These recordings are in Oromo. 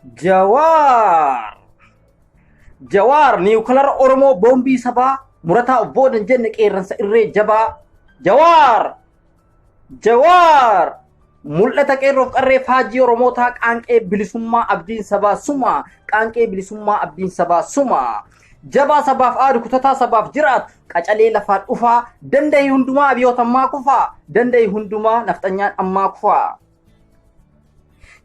Jawar. Jawar niwukilar Oromoo boombii sabaa murataa obboodan jenne qeerransa irree jabaa. Jawar. Jawar. Mul'ata qeerroof qarree faajjii Oromootaa qaanqee bilisummaa abdiin sabaa suma. Qaanqee bilisummaa abdiin sabaa suma. Jabaa sabaaf aadu kutataa sabaaf jiraat qacalee lafaan dhufaa danda'e hundumaa abiyyoota ammaa kufaa danda'e hundumaa nafxanyaan ammaa kufaa.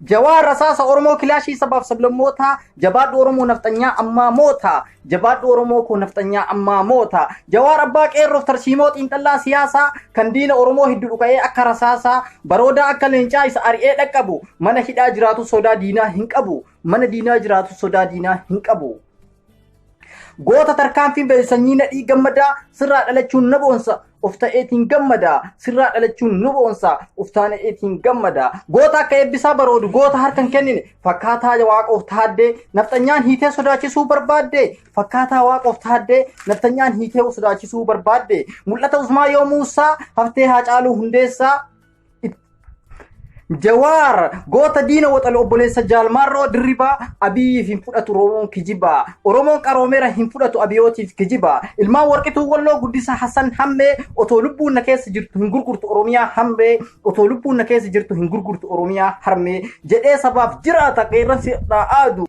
Jawar rasaasa Oromoo kilaashii sabaaf sablammoota jabaadhu Oromoo nafxanyaa ammaa moota jabaadhu Oromoo koo nafxanyaa ammaa moota. Jawar abbaa qeerroof tarsiimoo xiinxallaa siyaasaa kan diina Oromoo hiddu dhuga'ee akka rasaasaa baroodaa akka leencaa isa ari'ee dhaqqabu mana hidhaa jiraatu sodaa diinaa hin qabu mana diinaa jiraatu sodaa diinaa hin qabu. Goota tarkaanfiin beeksisanii nadhii gammadaa sirraa dhalachuun na boonsa of ta'eetiin gammadaa sirraa dhalachuun nu boonsa of ta'eetiin gammadaa. Goota akka eebbisaa baroodu goota harkan kennine fakkaataa waaqoof taaddee nafxanyaan hiitee sodaachisuu barbaadde fakkaataa waaqoof taaddee nafxanyaan hiitee sodaachisuu barbaadde. Mul'ata Usmaa yoo Muusaa haftee Haacaaluu Hundeessaa. Jawar goota diina waxal obboleessa Jaalmarroo Dirribaa Abiyyiif hin fudhatu Oromoon kijibaa Oromoon qaroomeera hin fudhatu Abiyyootiif kijibaa. Ilmaan Warqituu Walloo Guddisa Hassan Hammee otoo lubbuun na keessa jirtu hin gurgurtu Oromiyaa hambee otoo lubbuun na keessa jirtu hin gurgurtu Oromiyaa harmee jedhee sabaaf jiraata qeerransi aadu.